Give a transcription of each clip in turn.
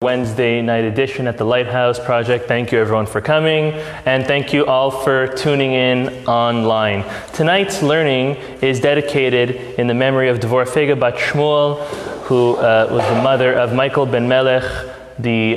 Wednesday night edition at the Lighthouse Project. Thank you everyone for coming, and thank you all for tuning in online. Tonight's learning is dedicated in the memory of Dvorah Fega Bat Shmuel, who was the mother of Michael Ben Melech, the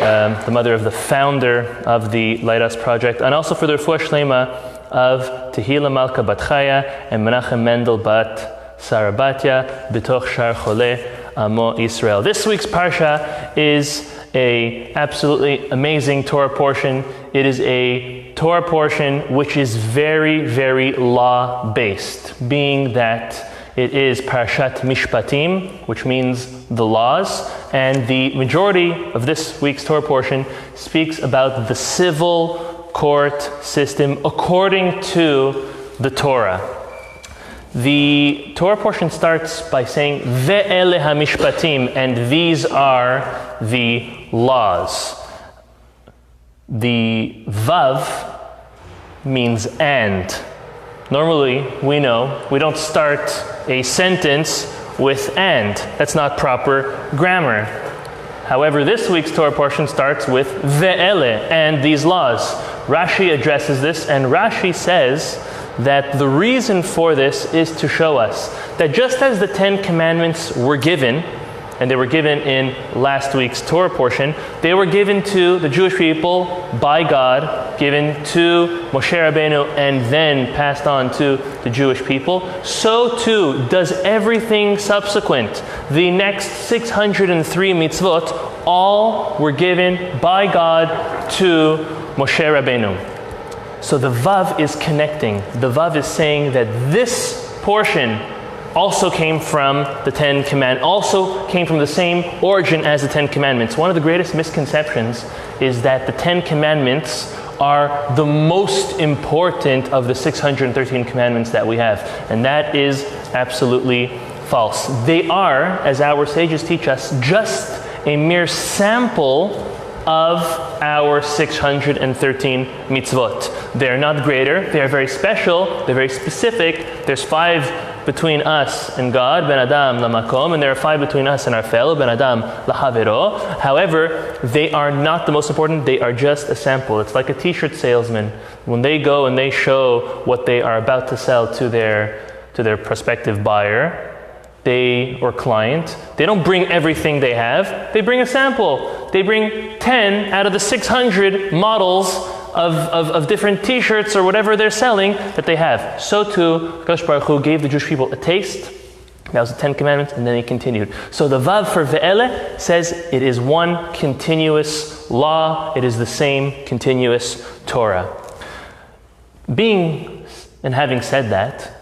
mother of the founder of the Lighthouse Project, and also for the Refuah Shlema of Tehila Malka Bat Chaya and Menachem Mendel Bat Sarabatya B'toch Shar Choleh Amo Israel. This week's Parsha is an absolutely amazing Torah portion. It is a Torah portion which is very, very law-based, being that it is Parashat Mishpatim, which means the laws, and the majority of this week's Torah portion speaks about the civil court system according to the Torah. The Torah portion starts by saying, Ve'ele ha-mishpatim, and these are the laws. The Vav means and. Normally, we know, we don't start a sentence with and. That's not proper grammar. However, this week's Torah portion starts with Ve'ele, and these laws. Rashi addresses this, and Rashi says that the reason for this is to show us that just as the 10 Commandments were given, and they were given in last week's Torah portion, they were given to the Jewish people by God, given to Moshe Rabbeinu, and then passed on to the Jewish people. So too does everything subsequent. The next 603 mitzvot all were given by God to Moshe Rabbeinu. So the Vav is connecting. The Vav is saying that this portion also came from the 10 Commandments, also came from the same origin as the 10 Commandments. One of the greatest misconceptions is that the 10 Commandments are the most important of the 613 commandments that we have. And that is absolutely false. They are, as our sages teach us, just a mere sample of our 613 mitzvot. They're not greater, they're very special, they're very specific. There's 5 between us and God, Ben Adam Lamakom, and there are 5 between us and our fellow, Ben Adam Lahavero. However, they are not the most important, they are just a sample. It's like a t-shirt salesman. When they go and they show what they are about to sell to their prospective buyer, or client, they don't bring everything they have, they bring a sample. They bring 10 out of the 600 models of different t-shirts or whatever they're selling that they have. So too, Kiddush Baruch Hu gave the Jewish people a taste. That was the 10 Commandments, and then he continued. So the Vav for Ve'ele says it is one continuous law, it is the same continuous Torah. Having said that,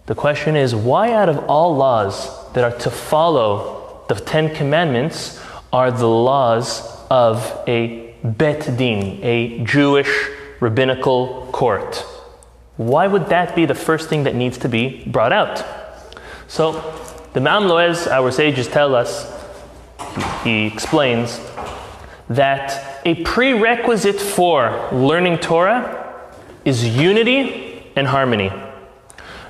the question is, why out of all laws that are to follow the 10 Commandments are the laws of a Bet Din, a Jewish rabbinical court? Why would that be the first thing that needs to be brought out? So, the Ma'am Loez, our sages tell us, he explains, that a prerequisite for learning Torah is unity and harmony.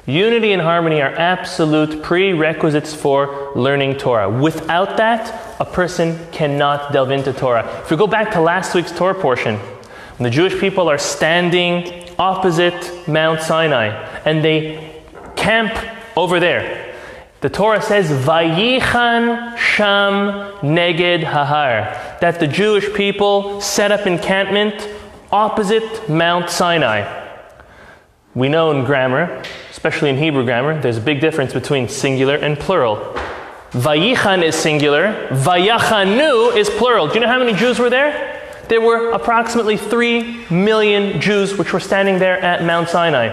Unity and harmony are absolute prerequisites for learning Torah. Without that, a person cannot delve into Torah. If we go back to last week's Torah portion, when the Jewish people are standing opposite Mount Sinai, and they camp over there, the Torah says, Vayichan Sham Neged Hahar, that the Jewish people set up encampment opposite Mount Sinai. We know in grammar, especially in Hebrew grammar, there's a big difference between singular and plural. Vayichan is singular, Vayachanu is plural. Do you know how many Jews were there? There were approximately 3 million Jews which were standing there at Mount Sinai.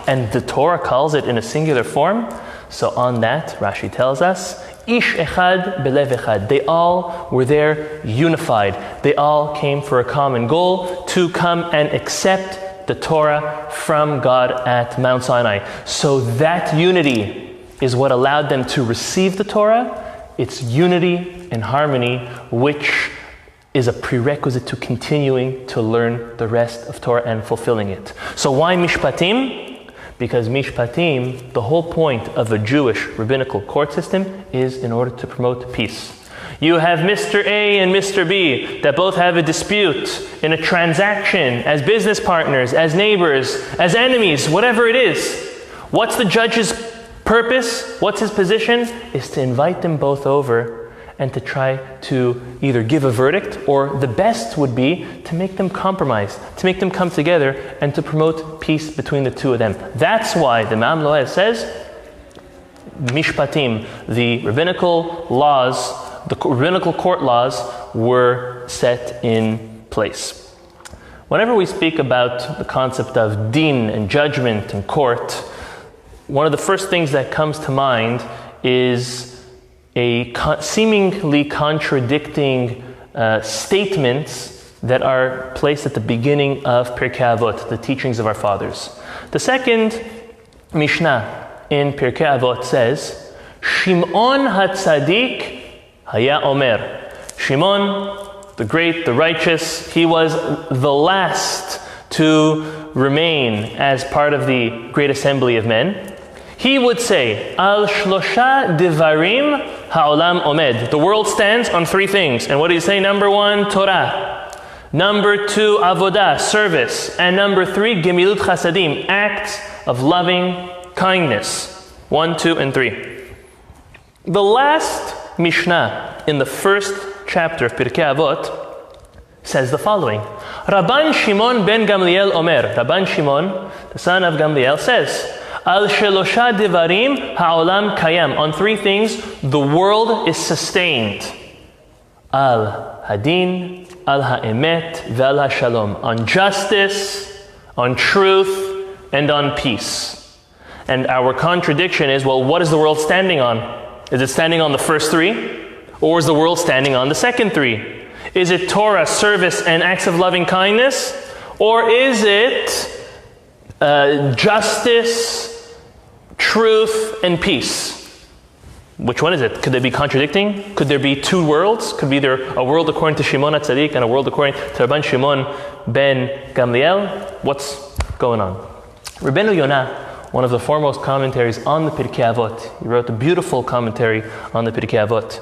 And the Torah calls it in a singular form. So on that, Rashi tells us, Ish echad belev echad. They all were there unified. They all came for a common goal, to come and accept the Torah from God at Mount Sinai. So that unity is what allowed them to receive the Torah. It's unity and harmony which is a prerequisite to continuing to learn the rest of Torah and fulfilling it. So why Mishpatim? Because Mishpatim, the whole point of a Jewish rabbinical court system is in order to promote peace. You have Mr. A and Mr. B that both have a dispute in a transaction as business partners, as neighbors, as enemies, whatever it is. What's the judge's purpose? What's his position? Is to invite them both over and to try to either give a verdict, or the best would be to make them compromise, to make them come together and to promote peace between the two of them. That's why the Ma'am Lo'ez says, Mishpatim, the rabbinical laws, the rabbinical court laws were set in place. Whenever we speak about the concept of din and judgment and court, one of the first things that comes to mind is a seemingly contradicting statements that are placed at the beginning of Pirkei Avot, the teachings of our fathers. The second Mishnah in Pirkei Avot says, Shimon HaTzadik Haya Omer. Shimon, the great, the righteous, he was the last to remain as part of the great assembly of men. He would say, Al Shlosha Devarim Ha'olam Omed. The world stands on three things. And what did he say? Number one, Torah. Number two, Avodah, service. And number three, Gemilut Chasadim, acts of loving kindness. 1, 2, and 3. The last Mishnah in the first chapter of Pirkei Avot says the following. Rabban Shimon ben Gamliel Omer. Rabban Shimon, the son of Gamliel, says, Al Shelosha Devarim Ha'olam Kayam. On three things, the world is sustained. Al Hadin, Al Ha'emet, Ve'al Ha'shalom. On justice, on truth, and on peace. And our contradiction is, well, what is the world standing on? Is it standing on the first three? Or is the world standing on the second three? Is it Torah, service, and acts of loving kindness? Or is it justice, truth, and peace? Which one is it? Could they be contradicting? Could there be two worlds? Could be there a world according to Shimon HaTzadik and a world according to Rabban Shimon ben Gamliel? What's going on? Rabbeinu Yonah, one of the foremost commentaries on the Pirkei Avot, he wrote a beautiful commentary on the Pirkei Avot.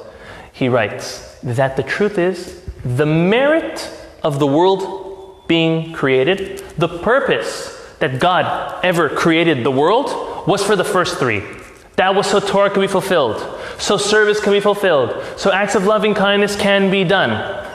He writes that the truth is, the merit of the world being created, the purpose that God ever created the world was for the first three. That was so Torah can be fulfilled, so service can be fulfilled, so acts of loving kindness can be done.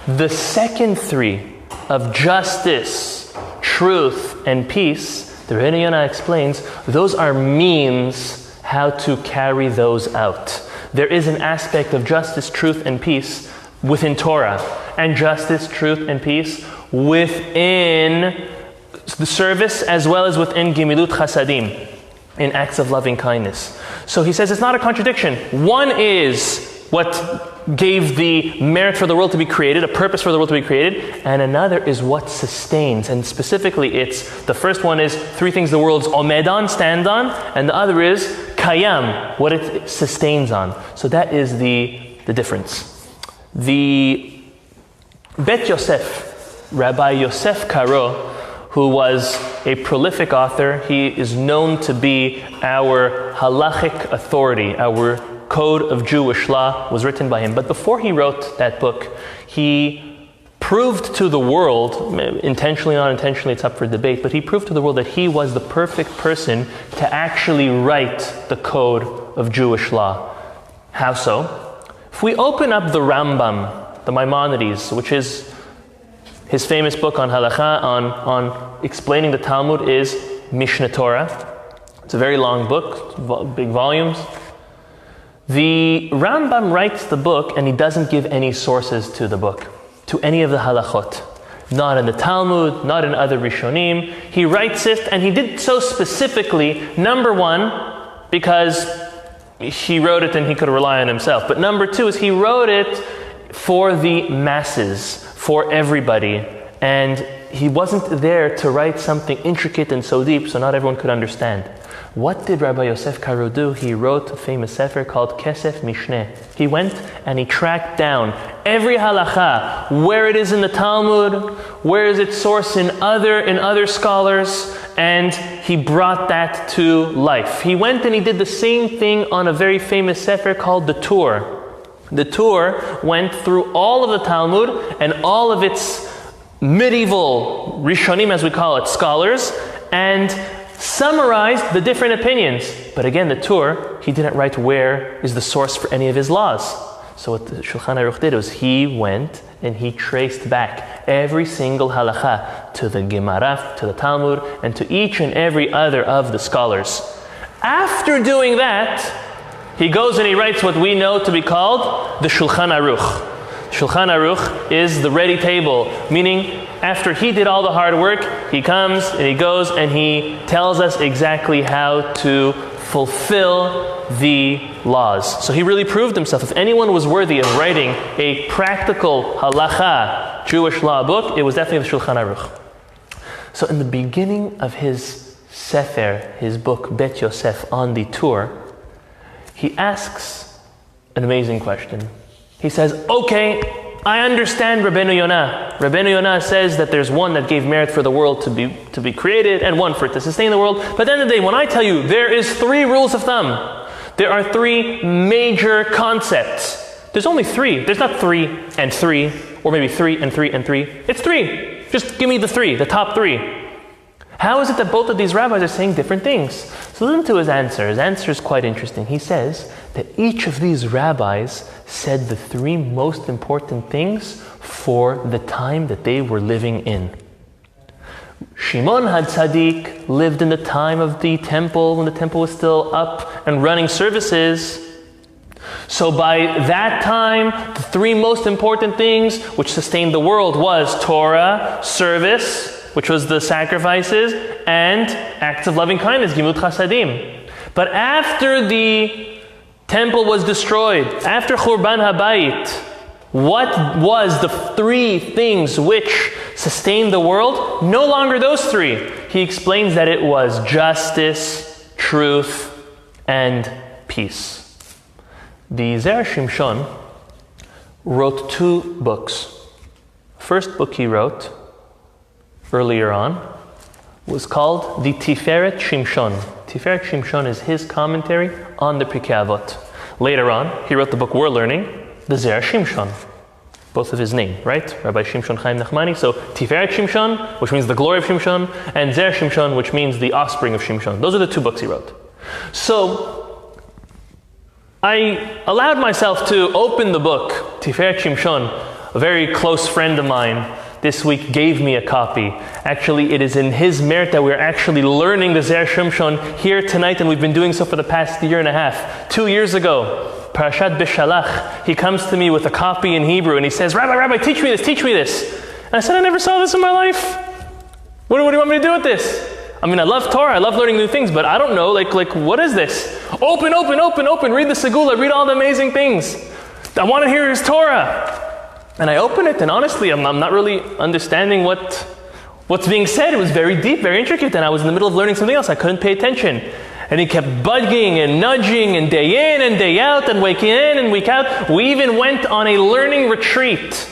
The second three of justice, truth, and peace, the Rebbeinu Yonah explains, those are means how to carry those out. There is an aspect of justice, truth, and peace within Torah, and justice, truth, and peace within the service as well as within Gemilut Chasadim, in acts of loving kindness. So he says it's not a contradiction. One is what gave the merit for the world to be created, a purpose for the world to be created, and another is what sustains. And specifically, it's the first one is three things the world's omed on, stand on, and the other is kayam, what it sustains on. So that is the difference. The Bet Yosef, Rabbi Yosef Karo, who was a prolific author, he is known to be our halachic authority, our code of Jewish law was written by him. But before he wrote that book, he proved to the world, intentionally or unintentionally, it's up for debate, but he proved to the world that he was the perfect person to actually write the code of Jewish law. How so? If we open up the Rambam, the Maimonides, which is his famous book on halakha, on explaining the Talmud, is Mishnah Torah. It's a very long book, big volumes. The Rambam writes the book and he doesn't give any sources to the book, to any of the halachot. Not in the Talmud, not in other Rishonim. He writes it, and he did so specifically, number one, because he wrote it and he could rely on himself. But number two is he wrote it for the masses, for everybody. And he wasn't there to write something intricate and so deep so not everyone could understand. What did Rabbi Yosef Karo do? He wrote a famous sefer called Kesef Mishneh. He went and he tracked down every halacha, where it is in the Talmud, where is its source in other scholars, and he brought that to life. He went and he did the same thing on a very famous sefer called the Tur. The tour went through all of the Talmud and all of its medieval Rishonim, as we call it, scholars, and summarized the different opinions. But again, the tour, he didn't write where is the source for any of his laws. So what the Shulchan Aruch did was he went and he traced back every single halacha to the Gemara, to the Talmud, and to each and every other of the scholars. After doing that, he goes and he writes what we know to be called the Shulchan Aruch. Shulchan Aruch is the ready table, meaning after he did all the hard work, he comes and he goes and he tells us exactly how to fulfill the laws. So he really proved himself. If anyone was worthy of writing a practical halacha Jewish law book, it was definitely the Shulchan Aruch. So in the beginning of his Sefer, his book Bet Yosef on the tour, he asks an amazing question. He says, okay, I understand Rabbeinu Yonah. Rabbeinu Yonah says that there's one that gave merit for the world to be created and one for it to sustain the world. But at the end of the day, when I tell you there is 3 rules of thumb, there are 3 major concepts. There's only 3. There's not 3 and 3, or maybe 3 and 3 and 3. It's 3. Just give me the 3, the top 3. How is it that both of these rabbis are saying different things? So listen to his answer. His answer is quite interesting. He says that each of these rabbis said the 3 most important things for the time that they were living in. Shimon HaTzadik lived in the time of the temple, when the temple was still up and running services. So by that time, the 3 most important things which sustained the world was Torah, service, which was the sacrifices, and acts of loving kindness, Gimut Chasadim. But after the temple was destroyed, after Churban HaBayit, what was the 3 things which sustained the world? No longer those 3. He explains that it was justice, truth, and peace. The Zera Shimshon wrote 2 books. First book he wrote earlier on was called the Tiferet Shimshon. Tiferet Shimshon is his commentary on the Pirkei Avot. Later on, he wrote the book we're learning, the Zera Shimshon. Both of his name, right? Rabbi Shimshon Chaim Nachmani. So Tiferet Shimshon, which means the glory of Shimshon, and Zera Shimshon, which means the offspring of Shimshon. Those are the 2 books he wrote. So I allowed myself to open the book, Tiferet Shimshon. A very close friend of mine this week gave me a copy. Actually, it is in his merit that we're actually learning the Zera Shimshon here tonight, and we've been doing so for the past 1.5 years. 2 years ago, Parashat Bishalach, he comes to me with a copy in Hebrew, and he says, Rabbi, teach me this. And I said, I never saw this in my life. What do you want me to do with this? I mean, I love Torah, I love learning new things, but I don't know, like what is this? Open, read the Segula, read all the amazing things. I want to hear his Torah. And I open it, and honestly, I'm not really understanding what's being said. It was very deep, very intricate, and I was in the middle of learning something else. I couldn't pay attention. And he kept bugging and nudging, and day in and day out, and week in and week out. We even went on a learning retreat.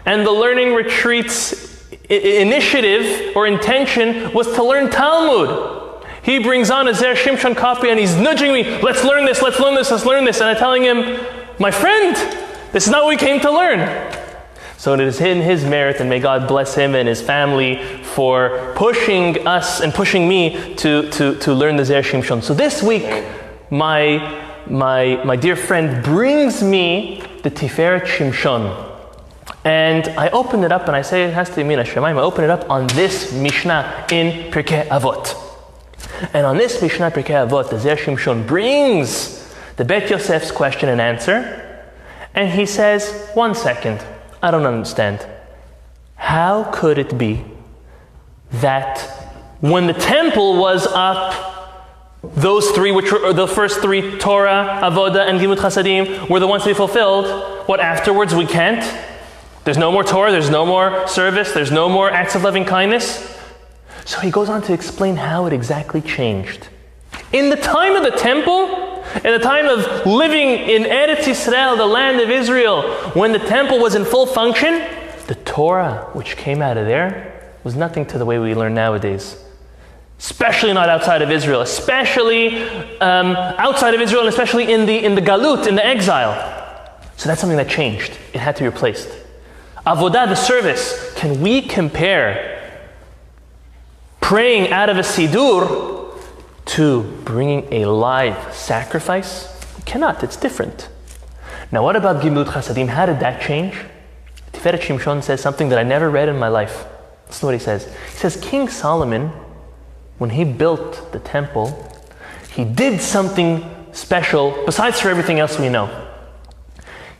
And the learning retreat's initiative or intention was to learn Talmud. He brings on a Zera Shimshon copy, and he's nudging me, let's learn this. And I'm telling him, my friend, this is not what we came to learn. So it is in his merit, and may God bless him and his family for pushing us and pushing me to learn the Zera Shimshon. So this week, my dear friend brings me the Tiferet Shimshon. And I open it up, and I say it has to be Min HaShamayim. I open it up on this Mishnah in Pirkei Avot. And on this Mishnah Pirkei Avot, the Zera Shimshon brings the Bet Yosef's question and answer. And he says, 1 second. I don't understand. How could it be that when the temple was up, those 3, which were the first 3, Torah, Avoda, and Gimut Chasadim, were the ones to be fulfilled, what afterwards we can't? There's no more Torah, there's no more service, there's no more acts of loving kindness. So he goes on to explain how it exactly changed. In the time of the temple, in the time of living in Eretz Yisrael, the land of Israel, when the temple was in full function, the Torah which came out of there was nothing to the way we learn nowadays. Especially not outside of Israel, especially outside of Israel, and especially in the galut, in the exile. So that's something that changed. It had to be replaced. Avodah, the service. Can we compare praying out of a Sidur to bringing a live sacrifice? We cannot. It's different. Now what about Gimilut Chasadim? How did that change? Tiferet Shimshon says something that I never read in my life. Listen to what he says. He says, King Solomon, when he built the temple, he did something special besides for everything else we know.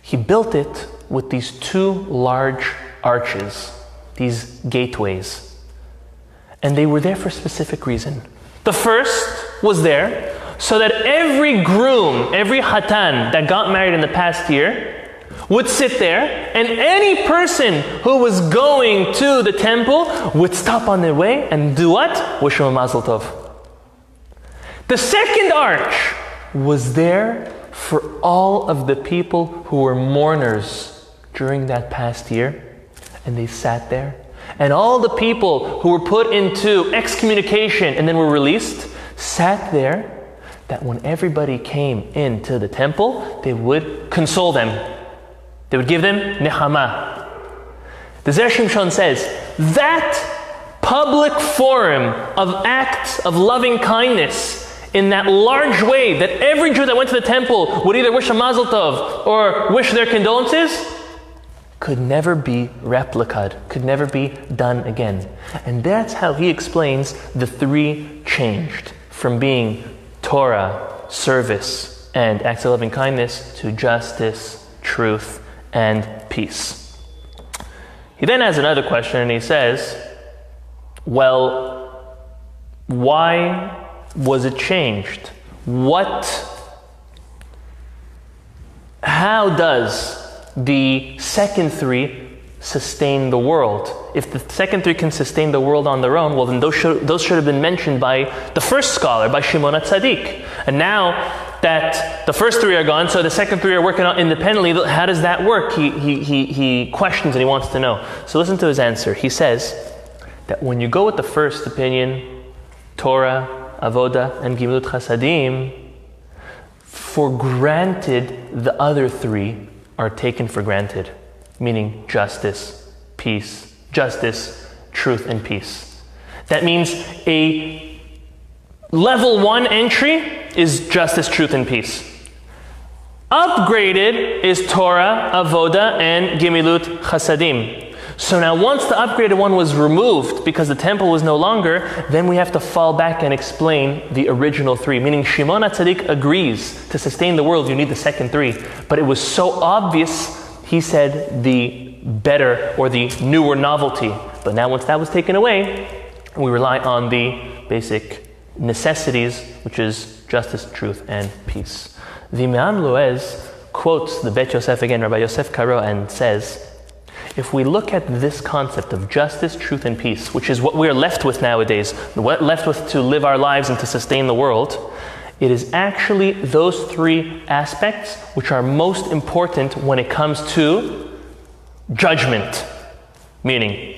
He built it with these two large arches, these gateways. And they were there for a specific reason. The first was there so that every groom, every hatan that got married in the past year would sit there, and any person who was going to the temple would stop on their way and do what? Wish him a mazel tov. The second arch was there for all of the people who were mourners during that past year, and they sat there. And all the people who were put into excommunication and then were released sat there, that when everybody came into the temple, they would console them. They would give them nechama. The Zera Shimshon says, that public forum of acts of loving kindness in that large way that every Jew that went to the temple would either wish a mazel tov or wish their condolences, could never be replicated, could never be done again. And that's how he explains the three changed from being Torah, service, and acts of loving kindness to justice, truth, and peace. He then has another question and he says, well, why was it changed? How does the second three sustain the world? If the second three can sustain the world on their own, well then those should have been mentioned by the first scholar, by Shimon HaTzadik. And now that the first three are gone, so the second three are working on independently, how does that work? He questions and he wants to know. So listen to his answer. He says that when you go with the first opinion, Torah, Avodah, and Gimilut Chasadim, for granted the other three are taken for granted, meaning justice, peace, justice, truth, and peace. That means a level 1 entry is justice, truth, and peace. Upgraded is Torah, Avodah, and Gimilut Chasadim. So now once the upgraded one was removed because the temple was no longer, then we have to fall back and explain the original three. Meaning Shimon HaTzadik agrees to sustain the world, you need the second three. But it was so obvious, he said the better or the newer novelty. But now once that was taken away, we rely on the basic necessities, which is justice, truth, and peace. The Me'am Loez quotes the Bet Yosef again, Rabbi Yosef Karo, and says, if we look at this concept of justice, truth, and peace, which is what we're left with nowadays, what left with to live our lives and to sustain the world, it is actually those three aspects which are most important when it comes to judgment. Meaning,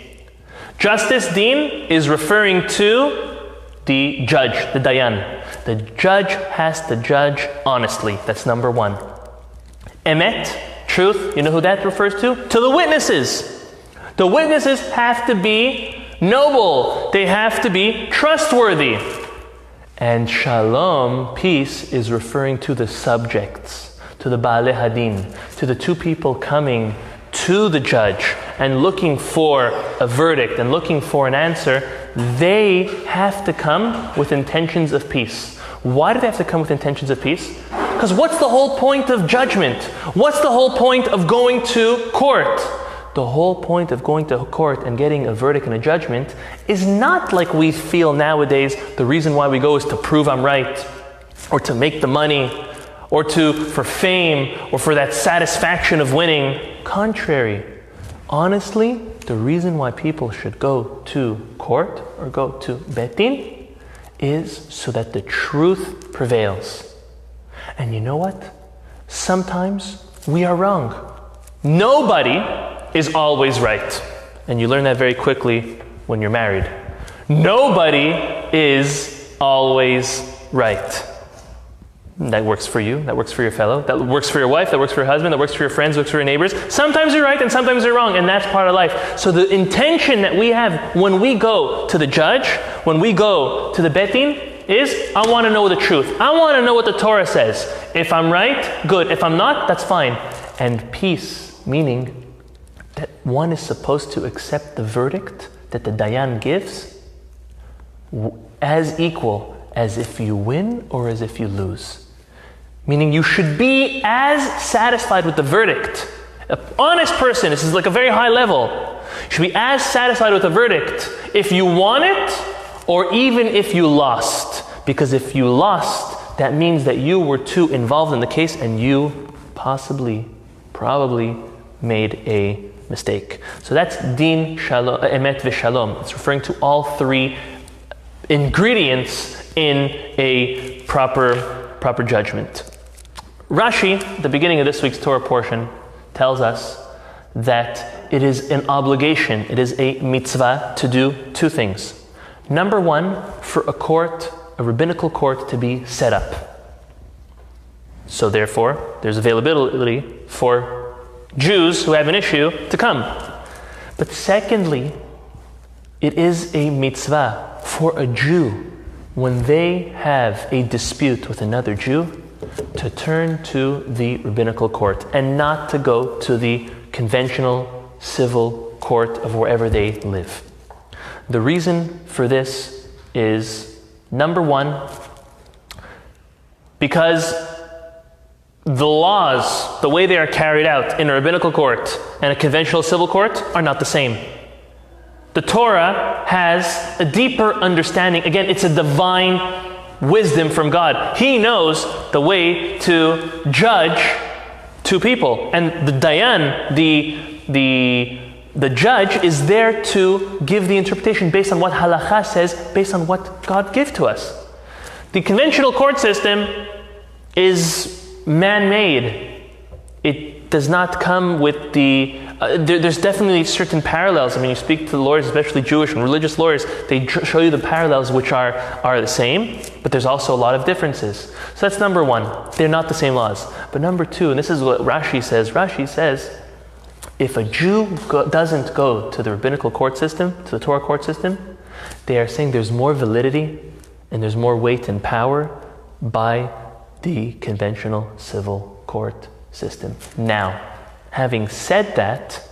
justice, deen, is referring to the judge, the dayan. The judge has to judge honestly. That's number one. Emet, truth, you know who that refers to? To the witnesses. The witnesses have to be noble. They have to be trustworthy. And shalom, peace, is referring to the subjects, to the Baalei Hadin, to the two people coming to the judge and looking for a verdict and looking for an answer. They have to come with intentions of peace. Why do they have to come with intentions of peace? Because what's the whole point of judgment? What's the whole point of going to court? The whole point of going to court and getting a verdict and a judgment is not like we feel nowadays. The reason why we go is to prove I'm right, or to make the money, or for fame, or for that satisfaction of winning. Contrary. Honestly, the reason why people should go to court or go to Bet Din is so that the truth prevails. And you know what? Sometimes we are wrong. Nobody is always right. And you learn that very quickly when you're married. Nobody is always right. That works for you, that works for your fellow, that works for your wife, that works for your husband, that works for your friends, works for your neighbors. Sometimes you're right and sometimes you're wrong, and that's part of life. So the intention that we have when we go to the judge, when we go to the Bet Din, is I want to know the truth. I want to know what the Torah says. If I'm right, good. If I'm not, that's fine. And peace, meaning that one is supposed to accept the verdict that the Dayan gives as equal as if you win or as if you lose. Meaning you should be as satisfied with the verdict. An honest person, this is like a very high level, should be as satisfied with the verdict if you won it or even if you lost. Because if you lost, that means that you were too involved in the case and you probably made a mistake. So that's din shalom, emet v'shalom. It's referring to all three ingredients in a proper judgment. Rashi, the beginning of this week's Torah portion, tells us that it is an obligation, it is a mitzvah to do two things. Number one, for a rabbinical court to be set up. So therefore, there's availability for Jews who have an issue to come. But secondly, it is a mitzvah for a Jew, when they have a dispute with another Jew, to turn to the rabbinical court and not to go to the conventional civil court of wherever they live. The reason for this is, number one, because the laws, the way they are carried out in a rabbinical court and a conventional civil court are not the same. The Torah has a deeper understanding. Again, it's a divine wisdom from God. He knows the way to judge two people. And the Dayan, the judge, is there to give the interpretation based on what halakha says, based on what God gave to us. The conventional court system is man-made. It does not come with the... there's definitely certain parallels. I mean, you speak to the lawyers, especially Jewish and religious lawyers, they show you the parallels which are the same, but there's also a lot of differences. So that's number one. They're not the same laws. But number two, and this is what Rashi says, if a Jew doesn't go to the rabbinical court system, to the Torah court system, they are saying there's more validity and there's more weight and power by the conventional civil court system. Now, having said that,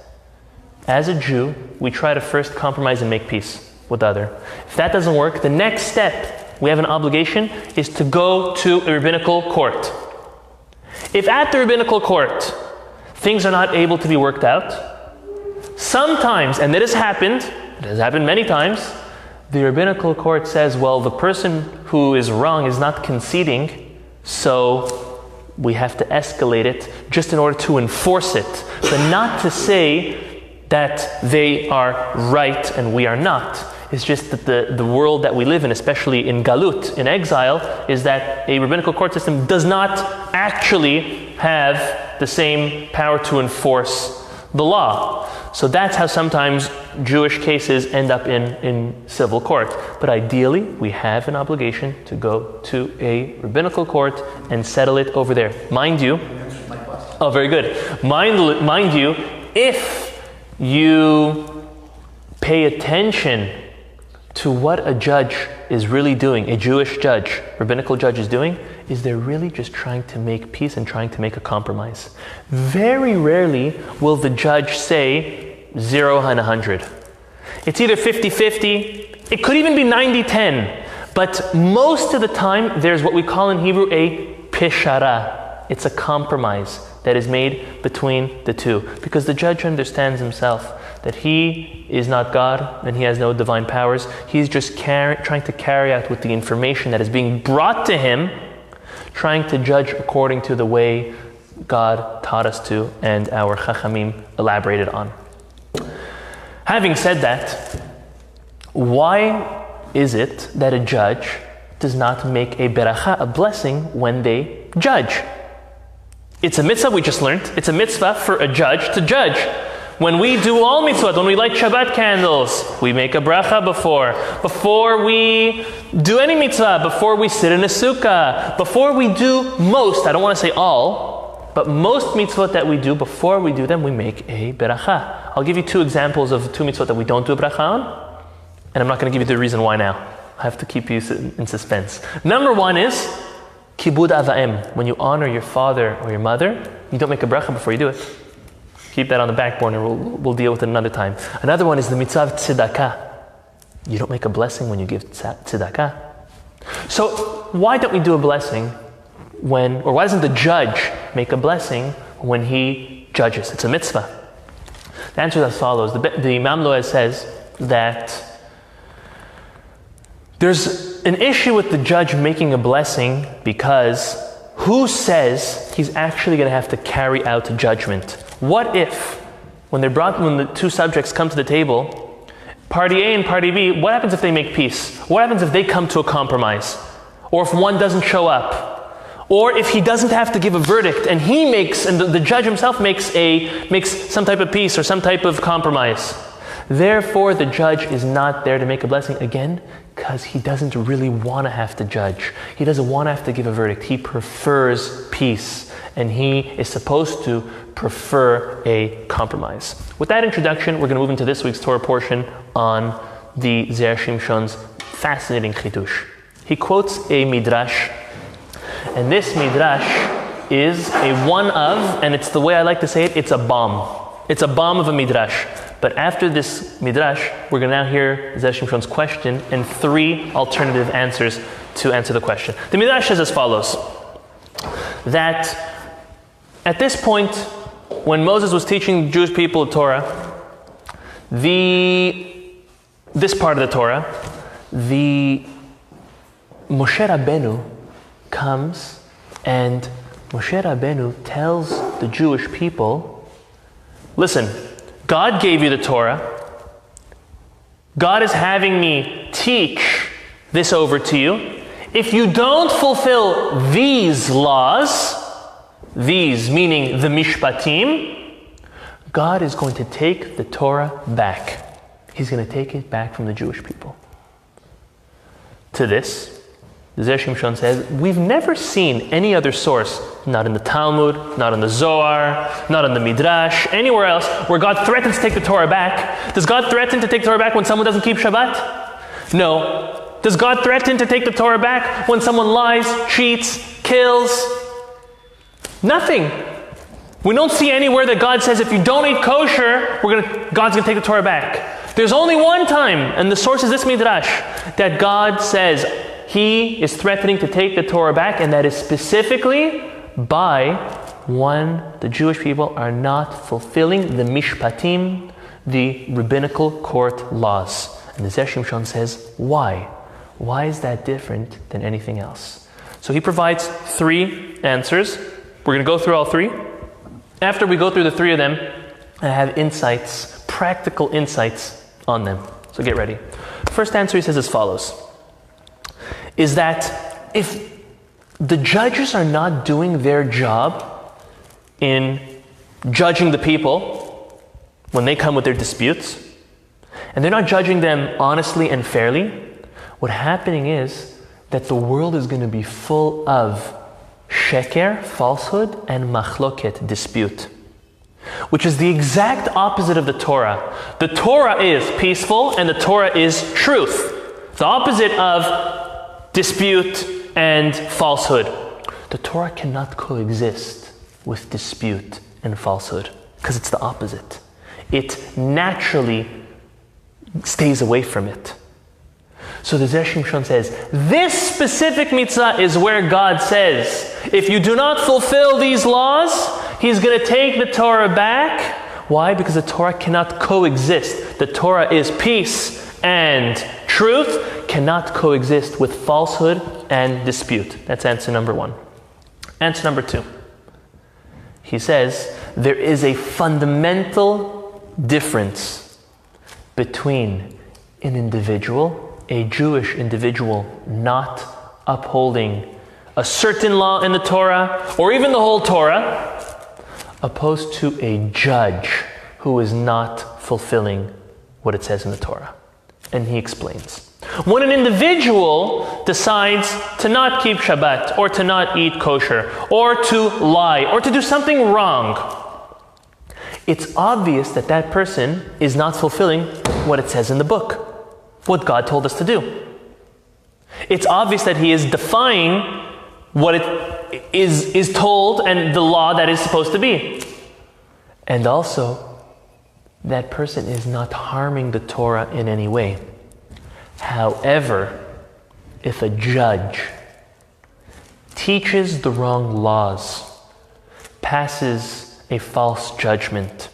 as a Jew, we try to first compromise and make peace with the other. If that doesn't work, the next step we have an obligation is to go to a rabbinical court. If at the rabbinical court things are not able to be worked out, sometimes, and it has happened many times, the rabbinical court says, well, the person who is wrong is not conceding, so we have to escalate it just in order to enforce it, but not to say that they are right and we are not. It's just that the world that we live in, especially in Galut, in exile, is that a rabbinical court system does not actually have the same power to enforce the law. So that's how sometimes Jewish cases end up in civil court. But ideally, we have an obligation to go to a rabbinical court and settle it over there. Mind you, oh, very good. Mind you, if you pay attention to what a judge is really doing, a Jewish judge, rabbinical judge is doing, is they're really just trying to make peace and trying to make a compromise. Very rarely will the judge say 0 and 100. It's either 50-50, it could even be 90-10, but most of the time there's what we call in Hebrew a peshara. It's a compromise that is made between the two, because the judge understands himself that he is not God and he has no divine powers. He's just trying to carry out with the information that is being brought to him, trying to judge according to the way God taught us to and our Chachamim elaborated on. Having said that, why is it that a judge does not make a beracha, a blessing, when they judge? It's a mitzvah, we just learned. It's a mitzvah for a judge to judge. When we do all mitzvot, when we light Shabbat candles, we make a bracha before. Before we do any mitzvah, before we sit in a sukkah, before we do most, I don't want to say all, but most mitzvot that we do, before we do them, we make a bracha. I'll give you 2 examples of 2 mitzvot that we don't do a bracha on, and I'm not going to give you the reason why now. I have to keep you in suspense. Number 1 is kibud avaim. When you honor your father or your mother, you don't make a bracha before you do it. Keep that on the back burner. We'll deal with it another time. Another one is the mitzvah of tzedakah. You don't make a blessing when you give tzedakah. So why don't we do a blessing or why doesn't the judge make a blessing when he judges? It's a mitzvah. The answer is as follows. The Imam Loez says that there's an issue with the judge making a blessing because who says he's actually going to have to carry out judgment? What if, when the 2 subjects come to the table, party A and party B, what happens if they make peace? What happens if they come to a compromise? Or if one doesn't show up? Or if he doesn't have to give a verdict and the judge himself makes some type of peace or some type of compromise. Therefore, the judge is not there to make a blessing again because he doesn't really want to have to judge. He doesn't want to have to give a verdict. He prefers peace. And he is supposed to prefer a compromise. With that introduction, we're going to move into this week's Torah portion on the Zera Shimshon's fascinating Kiddush. He quotes a midrash, and this midrash is a one of, and it's the way I like to say it, it's a bomb. It's a bomb of a midrash. But after this midrash, we're going to now hear Zera Shimshon's question and 3 alternative answers to answer the question. The midrash says as follows, that at this point, when Moses was teaching the Jewish people the Torah, this part of the Torah, the Moshe Rabbeinu comes and Moshe Rabbeinu tells the Jewish people, listen, God gave you the Torah. God is having me teach this over to you. If you don't fulfill these laws, these meaning the Mishpatim, God is going to take the Torah back. He's going to take it back from the Jewish people. To this, the Zera Shimshon says, we've never seen any other source, not in the Talmud, not in the Zohar, not in the Midrash, anywhere else, where God threatens to take the Torah back. Does God threaten to take the Torah back when someone doesn't keep Shabbat? No. Does God threaten to take the Torah back when someone lies, cheats, kills? Nothing. We don't see anywhere that God says if you don't eat kosher, God's going to take the Torah back. There's only one time, and the source is this midrash, that God says He is threatening to take the Torah back, and that is specifically by when the Jewish people are not fulfilling the Mishpatim, the rabbinical court laws. And the Zera Shimshon says, why? Why is that different than anything else? So he provides 3 answers. We're going to go through all 3. After we go through the 3 of them, I have insights, practical insights on them. So get ready. First answer he says as follows, is that if the judges are not doing their job in judging the people when they come with their disputes, and they're not judging them honestly and fairly, what happening is that the world is going to be full of sheker, falsehood, and machloket, dispute, which is the exact opposite of the Torah. The Torah is peaceful and the Torah is truth. The opposite of dispute and falsehood. The Torah cannot coexist with dispute and falsehood because it's the opposite. It naturally stays away from it. So the Zera Shimshon says, this specific mitzvah is where God says, if you do not fulfill these laws, He's going to take the Torah back. Why? Because the Torah cannot coexist. The Torah is peace and truth, cannot coexist with falsehood and dispute. That's answer number 1. Answer number 2. He says, there is a fundamental difference between an individual, a Jewish individual, not upholding a certain law in the Torah, or even the whole Torah, opposed to a judge who is not fulfilling what it says in the Torah. And he explains. When an individual decides to not keep Shabbat, or to not eat kosher, or to lie, or to do something wrong, it's obvious that that person is not fulfilling what it says in the book, what God told us to do. It's obvious that he is defying what it is told and the law that is supposed to be. And also, that person is not harming the Torah in any way. However, if a judge teaches the wrong laws, passes a false judgment,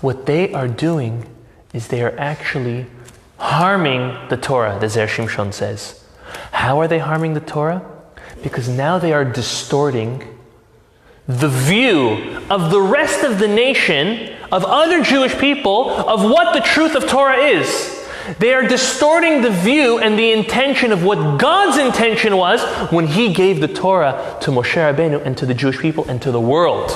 what they are doing is they are actually harming the Torah, the Zera Shimshon says. How are they harming the Torah? Because now they are distorting the view of the rest of the nation, of other Jewish people, of what the truth of Torah is. They are distorting the view and the intention of what God's intention was when He gave the Torah to Moshe Rabbeinu and to the Jewish people and to the world.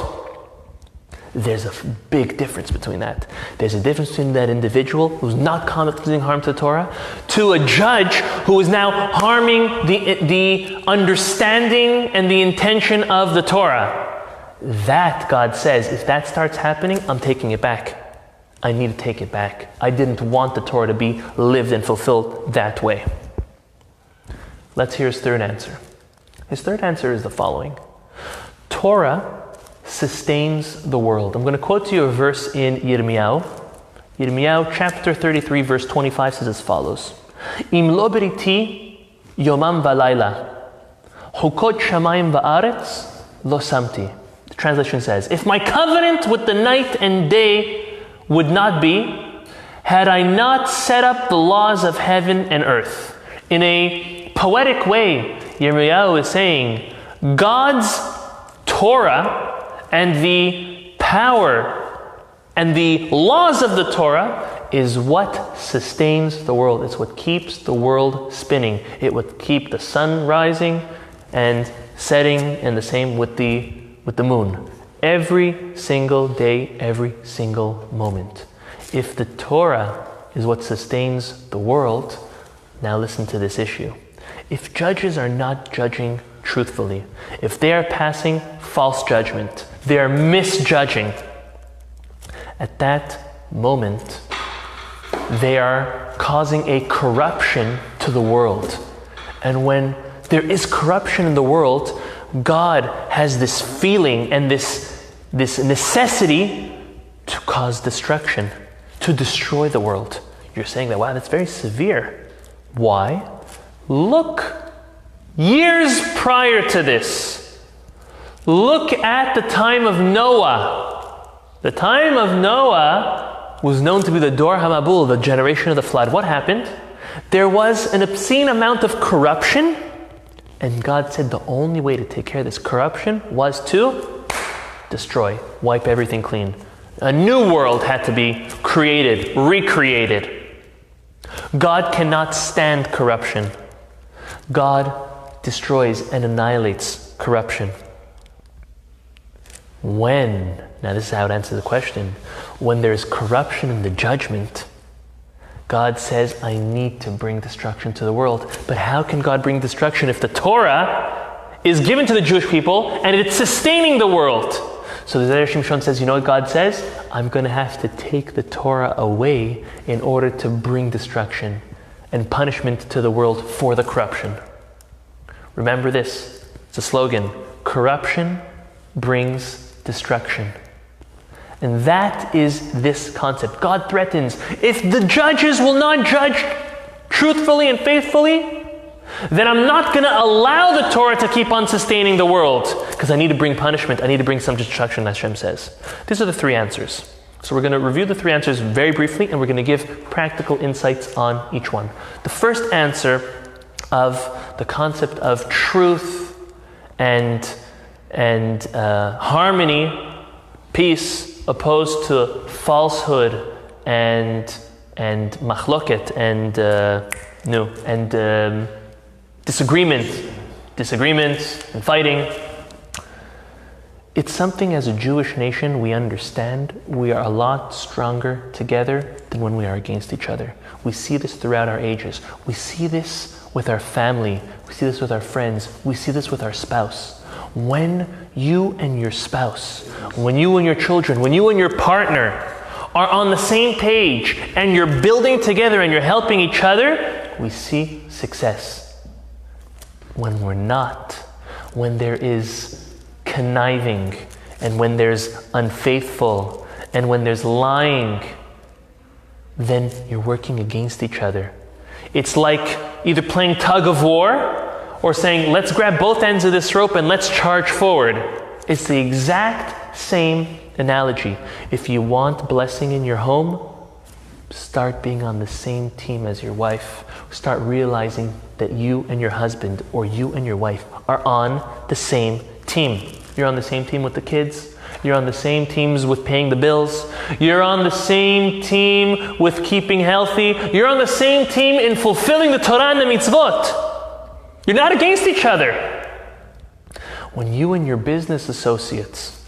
There's a big difference between that. There's a difference between that individual who's not causing harm to the Torah to a judge who is now harming the understanding and the intention of the Torah. That, God says, if that starts happening, I'm taking it back. I need to take it back. I didn't want the Torah to be lived and fulfilled that way. Let's hear his third answer. His third answer is the following. Torah sustains the world. I'm going to quote to you a verse in Yirmiyahu. Yirmiyahu chapter 33 verse 25 says as follows. Im lo beriti yomam v'layla hukot shamayim va'aretz lo samti. The translation says, if my covenant with the night and day would not be, had I not set up the laws of heaven and earth. In a poetic way, Yirmiyahu is saying, God's Torah and the power and the laws of the Torah is what sustains the world. It's what keeps the world spinning. It would keep the sun rising and setting, and the same with the moon. Every single day, every single moment. If the Torah is what sustains the world, now listen to this issue. If judges are not judging truthfully, if they are passing false judgment, they are misjudging, at that moment, they are causing a corruption to the world. And when there is corruption in the world, God has this feeling and this necessity to cause destruction, to destroy the world. You're saying that, wow, that's very severe. Why? Look, years prior to this, look at the time of Noah. The time of Noah was known to be the Dor HaMabul, the generation of the flood. What happened? There was an obscene amount of corruption, and God said the only way to take care of this corruption was to destroy, wipe everything clean. A new world had to be created, recreated. God cannot stand corruption. God destroys and annihilates corruption. When, now this is how it answers the question, when there's corruption in the judgment, God says, I need to bring destruction to the world. But how can God bring destruction if the Torah is given to the Jewish people and it's sustaining the world? So the Zera Shimshon says, you know what God says? I'm going to have to take the Torah away in order to bring destruction and punishment to the world for the corruption. Remember this. It's a slogan. Corruption brings destruction. And that is this concept. God threatens, if the judges will not judge truthfully and faithfully, then I'm not going to allow the Torah to keep on sustaining the world, because I need to bring punishment, I need to bring some destruction, as Hashem says. These are the three answers. So we're going to review the three answers very briefly, and we're going to give practical insights on each one. The first answer of the concept of truth and harmony, peace, opposed to falsehood and machloket and disagreement and fighting, It's something as a Jewish nation we understand. We are a lot stronger together than when we are against each other. We see this throughout our ages. We see this with our family. We see this with our friends. We see this with our spouse. When you and your spouse, when you and your children, when you and your partner are on the same page and you're building together and you're helping each other, we see success. When we're not, when there is conniving, and when there's unfaithful, and when there's lying, then you're working against each other. It's like either playing tug of war or saying, let's grab both ends of this rope and let's charge forward. It's the exact same analogy. If you want blessing in your home, start being on the same team as your wife. Start realizing that you and your husband or you and your wife are on the same team. You're on the same team with the kids. You're on the same teams with paying the bills. You're on the same team with keeping healthy. You're on the same team in fulfilling the Torah and the mitzvot. You're not against each other. When you and your business associates,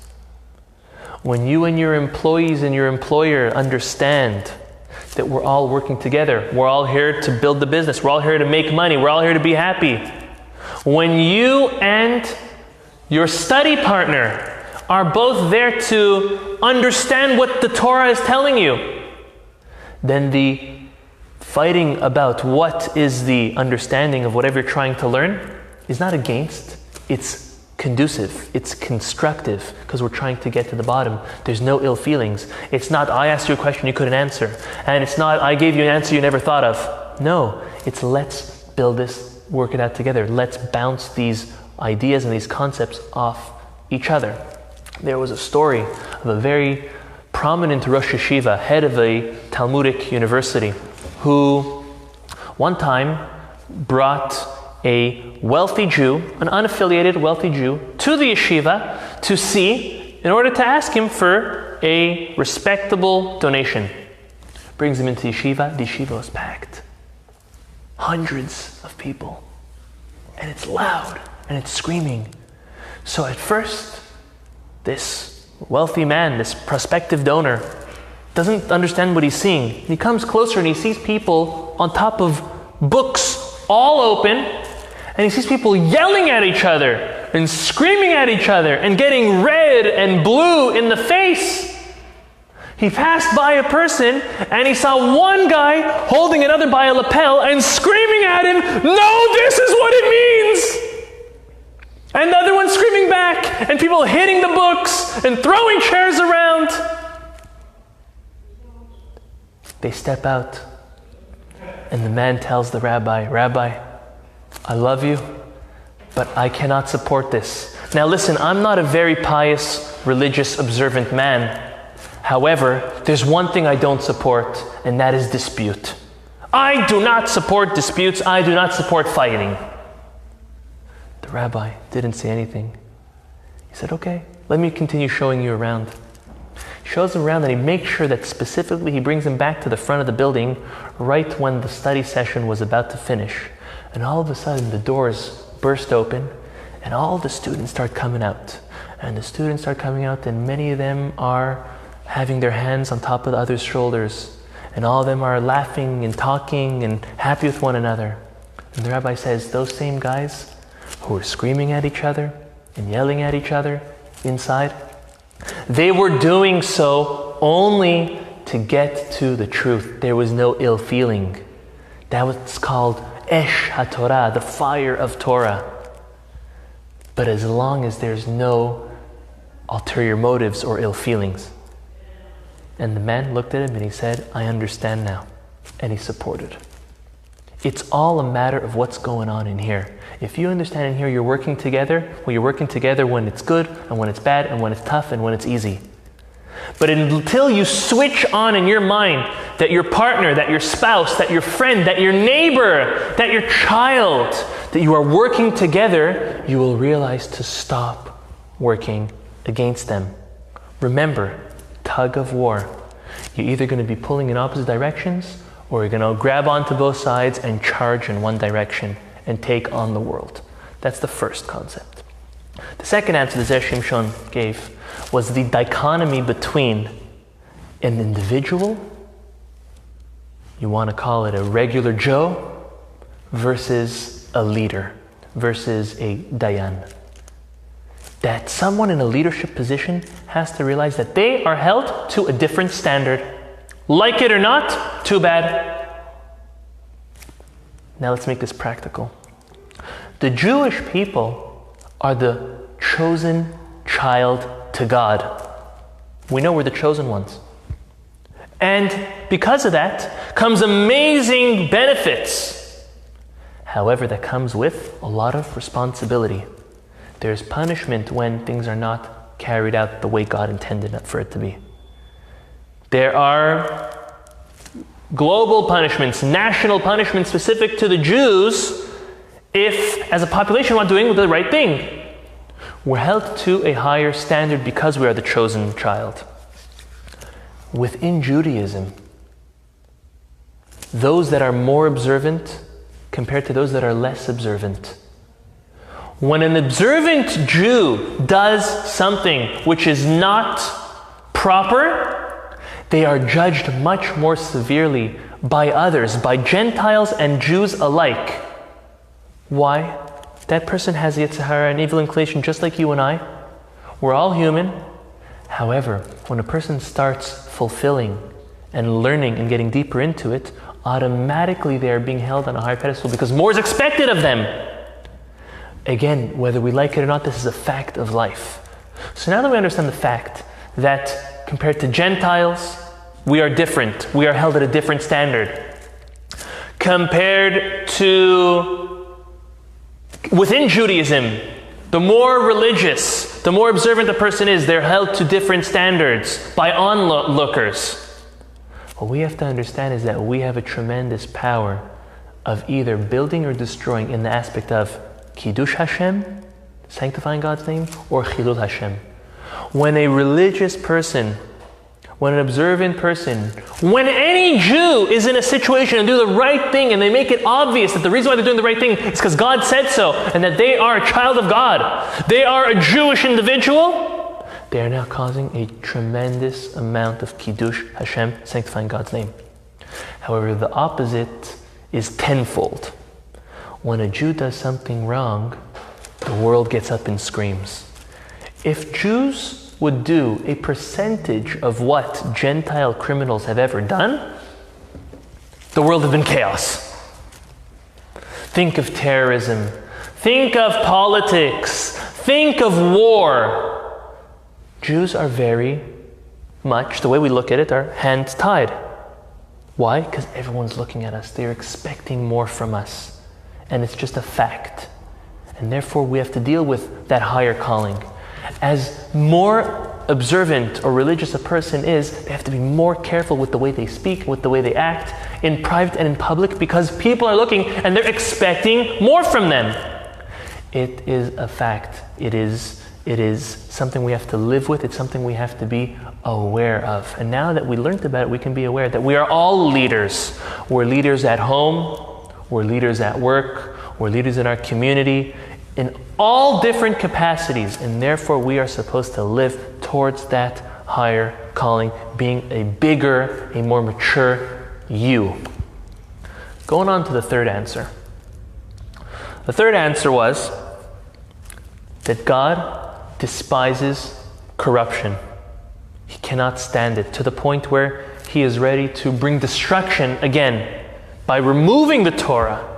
when you and your employees and your employer understand that we're all working together, we're all here to build the business, we're all here to make money, we're all here to be happy. When you and your study partner are both there to understand what the Torah is telling you, then the fighting about what is the understanding of whatever you're trying to learn is not against, it's conducive, it's constructive, because we're trying to get to the bottom. There's no ill feelings. It's not, I asked you a question you couldn't answer. And it's not, I gave you an answer you never thought of. No, it's let's build this, work it out together. Let's bounce these ideas and these concepts off each other. There was a story of a very prominent Rosh Yeshiva, head of a Talmudic university, who one time brought a wealthy Jew, an unaffiliated wealthy Jew, to the yeshiva to see, in order to ask him for a respectable donation. Brings him into the yeshiva was packed. Hundreds of people. And it's loud, and it's screaming. So at first, this wealthy man, this prospective donor, doesn't understand what he's seeing. He comes closer and he sees people on top of books all open, and he sees people yelling at each other and screaming at each other and getting red and blue in the face. He passed by a person and he saw one guy holding another by a lapel and screaming at him, "No, this is what it means!" And the other one screaming back, and people hitting the books and throwing chairs around. They step out, and the man tells the rabbi, "Rabbi, I love you, but I cannot support this. Now listen, I'm not a very pious, religious, observant man. However, there's one thing I don't support, and that is dispute. I do not support disputes. I do not support fighting." The rabbi didn't say anything. He said, "Okay, let me continue showing you around." Shows him around, and he makes sure that specifically he brings him back to the front of the building right when the study session was about to finish. And all of a sudden the doors burst open and all the students start coming out. And the students start coming out, and many of them are having their hands on top of the other's shoulders. And all of them are laughing and talking and happy with one another. And the rabbi says, those same guys who were screaming at each other and yelling at each other inside, they were doing so only to get to the truth. There was no ill feeling. That was called Esh HaTorah, the fire of Torah. But as long as there's no ulterior motives or ill feelings. And the man looked at him and he said, "I understand now." And he supported. It's all a matter of what's going on in here. If you understand in here you're working together, well, you're working together when it's good and when it's bad and when it's tough and when it's easy. But until you switch on in your mind that your partner, that your spouse, that your friend, that your neighbor, that your child, that you are working together, you will realize to stop working against them. Remember, tug of war. You're either going to be pulling in opposite directions, or you're going to grab onto both sides and charge in one direction and take on the world. That's the first concept. The second answer that Zera Shimshon gave was the dichotomy between an individual, you want to call it a regular Joe, versus a leader, versus a Dayan. That someone in a leadership position has to realize that they are held to a different standard. Like it or not, too bad. Now let's make this practical. The Jewish people are the chosen child to God. We know we're the chosen ones. And because of that comes amazing benefits. However, that comes with a lot of responsibility. There's punishment when things are not carried out the way God intended for it to be. There are global punishments, national punishments specific to the Jews if, as a population, we're not doing the right thing. We're held to a higher standard because we are the chosen child. Within Judaism, those that are more observant compared to those that are less observant. When an observant Jew does something which is not proper, they are judged much more severely by others, by Gentiles and Jews alike. Why? That person has Yetzer Hara, an evil inclination, just like you and I. We're all human. However, when a person starts fulfilling and learning and getting deeper into it, automatically they are being held on a higher pedestal because more is expected of them. Again, whether we like it or not, this is a fact of life. So now that we understand the fact that compared to Gentiles, we are different. We are held at a different standard. Compared to within Judaism, the more religious, the more observant a person is, they're held to different standards by onlookers. What we have to understand is that we have a tremendous power of either building or destroying in the aspect of Kiddush Hashem, sanctifying God's name, or Chilul Hashem. When a religious person, when an observant person, when any Jew is in a situation to do the right thing and they make it obvious that the reason why they're doing the right thing is because God said so and that they are a child of God, they are a Jewish individual, they are now causing a tremendous amount of Kiddush Hashem, sanctifying God's name. However, the opposite is tenfold. When a Jew does something wrong, the world gets up and screams. If Jews would do a percentage of what Gentile criminals have ever done, the world would have been chaos. Think of terrorism. Think of politics. Think of war. Jews are very much, the way we look at it, are hands tied. Why? Because everyone's looking at us. They're expecting more from us. And it's just a fact. And therefore we have to deal with that higher calling. As more observant or religious a person is, they have to be more careful with the way they speak, with the way they act, in private and in public, because people are looking and they're expecting more from them. It is a fact. It is something we have to live with. It's something we have to be aware of. And now that we learned about it, we can be aware that we are all leaders. We're leaders at home. We're leaders at work. We're leaders in our community. In all different capacities, and therefore we are supposed to live towards that higher calling, being a bigger, a more mature you. Going on to the third answer. The third answer was that God despises corruption. He cannot stand it, to the point where He is ready to bring destruction again by removing the Torah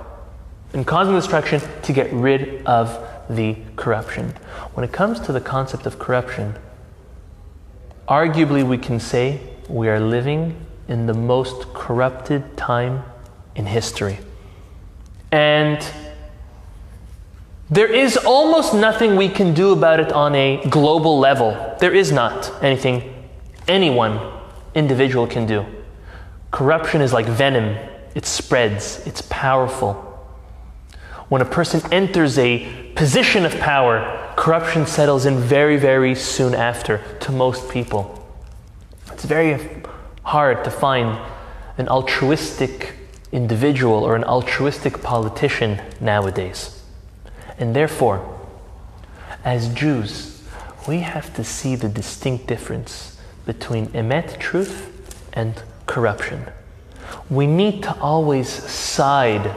and causing destruction to get rid of the corruption. When it comes to the concept of corruption, arguably we can say we are living in the most corrupted time in history. And there is almost nothing we can do about it on a global level. There is not anything anyone, individual, can do. Corruption is like venom. It spreads. It's powerful. When a person enters a position of power, corruption settles in very, very soon after to most people. It's very hard to find an altruistic individual or an altruistic politician nowadays. And therefore, As Jews, we have to see the distinct difference between emet, truth, and corruption. We need to always side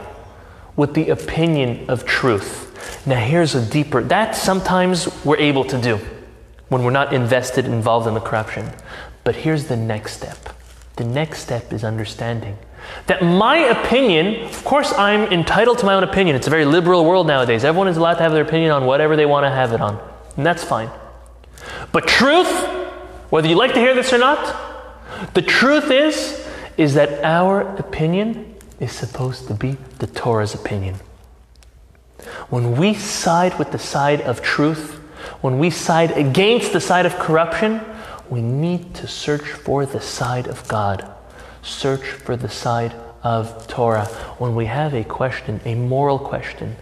with the opinion of truth. Now here's a deeper, that sometimes we're able to do when we're not involved in the corruption. But here's the next step. The next step is understanding that my opinion, of course I'm entitled to my own opinion. It's a very liberal world nowadays. Everyone is allowed to have their opinion on whatever they want to have it on. And that's fine. But truth, whether you like to hear this or not, the truth is that our opinion is supposed to be the Torah's opinion. When we side with the side of truth, when we side against the side of corruption, we need to search for the side of God. Search for the side of Torah. When we have a question, a moral question,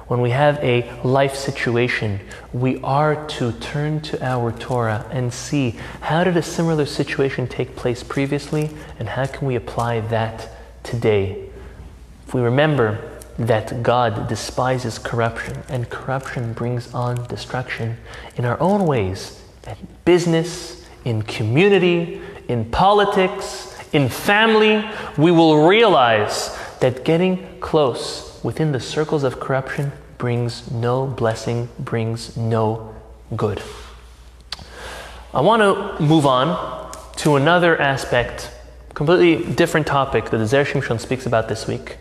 when we have a life situation, we are to turn to our Torah and see how did a similar situation take place previously and how can we apply that today. If we remember that God despises corruption and corruption brings on destruction in our own ways, in business, in community, in politics, in family, we will realize that getting close within the circles of corruption brings no blessing, brings no good. I want to move on to another aspect, completely different topic that the Zera Shimshon speaks about this week.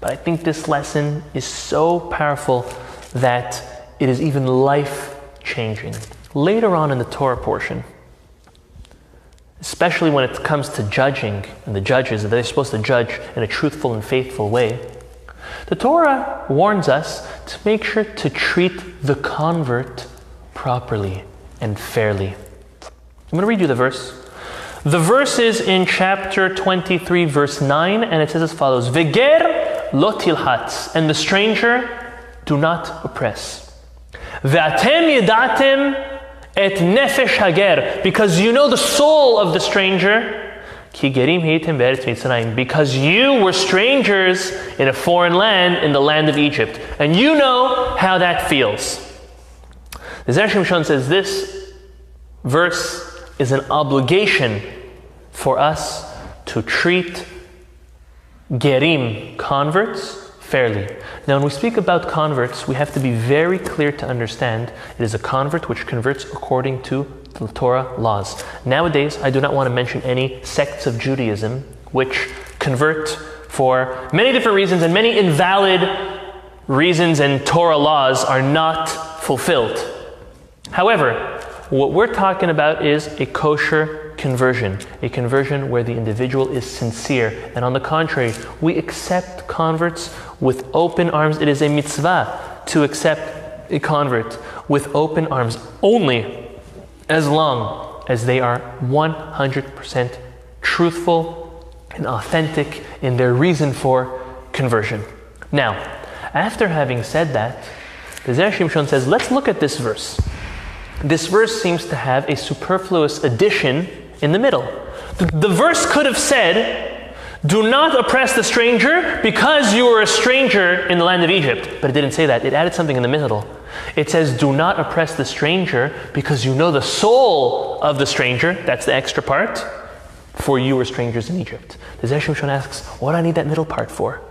But I think this lesson is so powerful that it is even life-changing. Later on in the Torah portion, especially when it comes to judging and the judges, that they're supposed to judge in a truthful and faithful way, the Torah warns us to make sure to treat the convert properly and fairly. I'm going to read you the verse. The verse is in chapter 23, verse 9, and it says as follows, Veger lo tilhatz, and the stranger do not oppress. Ve'atem yedatem et nefesh hager, because you know the soul of the stranger, ki gerim heitem be'eretz Mitzrayim, because you were strangers in a foreign land, in the land of Egypt, and you know how that feels. The Zera Shimshon says this verse is an obligation for us to treat gerim, converts, fairly. Now, when we speak about converts, we have to be very clear to understand it is a convert which converts according to the Torah laws. Nowadays, I do not want to mention any sects of Judaism which convert for many different reasons, and many invalid reasons and Torah laws are not fulfilled. However, what we're talking about is a kosher conversion, a conversion where the individual is sincere. And on the contrary, we accept converts with open arms. It is a mitzvah to accept a convert with open arms only as long as they are 100% truthful and authentic in their reason for conversion. Now, after having said that, the Zera Shimshon says, let's look at this verse. This verse seems to have a superfluous addition in the middle. The verse could have said, do not oppress the stranger because you were a stranger in the land of Egypt. But it didn't say that. It added something in the middle. It says, do not oppress the stranger because you know the soul of the stranger. That's the extra part. For you were strangers in Egypt. The Zera Shimshon asks, what do I need that middle part for?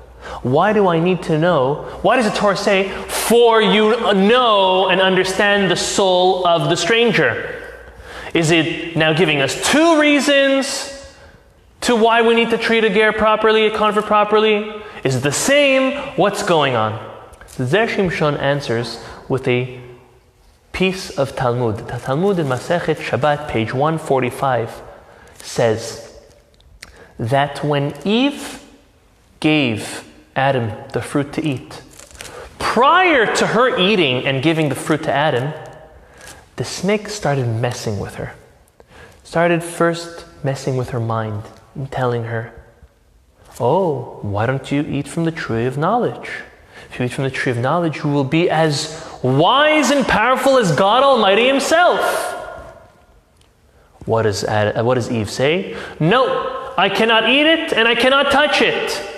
Why do I need to know? Why does the Torah say, for you know and understand the soul of the stranger? Is it now giving us two reasons to why we need to treat a ger properly, a convert properly? Is it the same? What's going on? The Zera Shimshon answers with a piece of Talmud. The Talmud in Masechet Shabbat, page 145, says that when Eve gave Adam the fruit to eat, prior to her eating and giving the fruit to Adam, the snake started messing with her. Started first messing with her mind and telling her, oh, why don't you eat from the tree of knowledge? If you eat from the tree of knowledge, you will be as wise and powerful as God Almighty Himself. What does Eve say? No, I cannot eat it and I cannot touch it.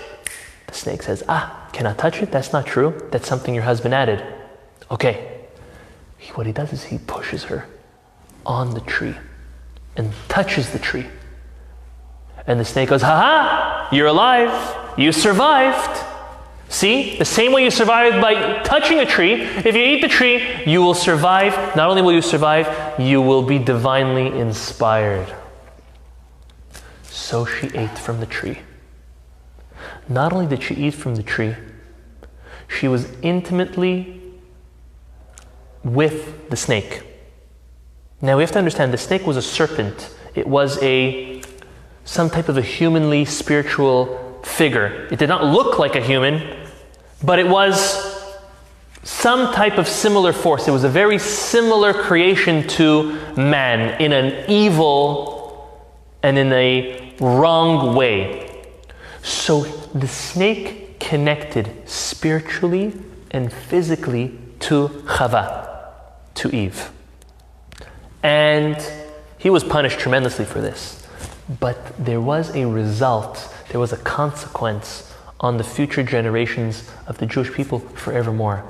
The snake says, cannot touch it? That's not true. That's something your husband added. Okay. what he does is he pushes her on the tree and touches the tree. And the snake goes, "Ha-ha, you're alive. You survived. See, the same way you survived by touching a tree, if you eat the tree, you will survive. Not only will you survive, you will be divinely inspired." So she ate from the tree. Not only did she eat from the tree, she was intimately with the snake. Now we have to understand the snake was a serpent. It was some type of a humanly spiritual figure. It did not look like a human, but it was some type of similar force. It was a very similar creation to man in an evil and in a wrong way. So the snake connected spiritually and physically to Chava, to Eve. And he was punished tremendously for this. But there was a result, there was a consequence on the future generations of the Jewish people forevermore.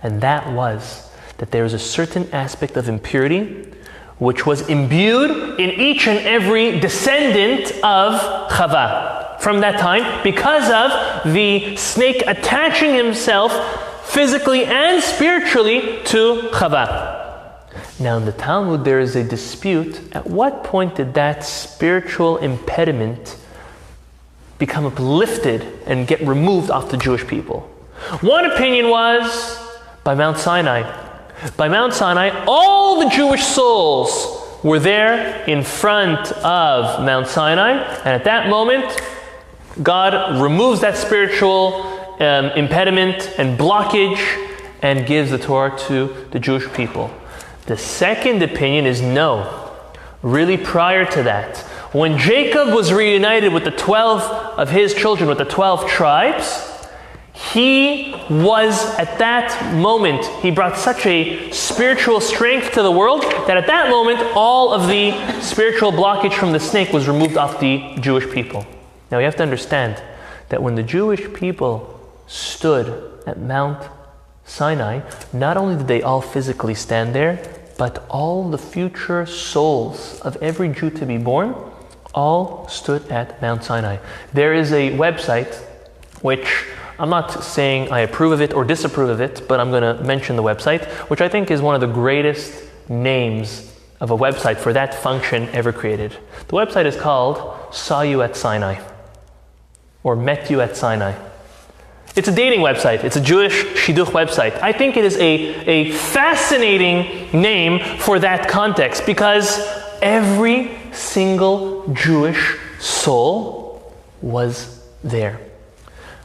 And that was that there is a certain aspect of impurity which was imbued in each and every descendant of Chava from that time because of the snake attaching himself physically and spiritually to Chava. Now in the Talmud there is a dispute. At what point did that spiritual impediment become uplifted and get removed off the Jewish people? One opinion was by Mount Sinai. By Mount Sinai, all the Jewish souls were there in front of Mount Sinai, and at that moment, God removes that spiritual impediment and blockage and gives the Torah to the Jewish people. The second opinion is no. Really prior to that, when Jacob was reunited with the 12 of his children, with the 12 tribes, he was at that moment, he brought such a spiritual strength to the world that at that moment all of the spiritual blockage from the snake was removed off the Jewish people. Now you have to understand that when the Jewish people stood at Mount Sinai, not only did they all physically stand there, but all the future souls of every Jew to be born all stood at Mount Sinai. There is a website which I'm not saying I approve of it or disapprove of it, but I'm going to mention the website, which I think is one of the greatest names of a website for that function ever created. The website is called Saw You at Sinai, or Met You at Sinai. It's a dating website. It's a Jewish shidduch website. I think it is a fascinating name for that context because every single Jewish soul was there.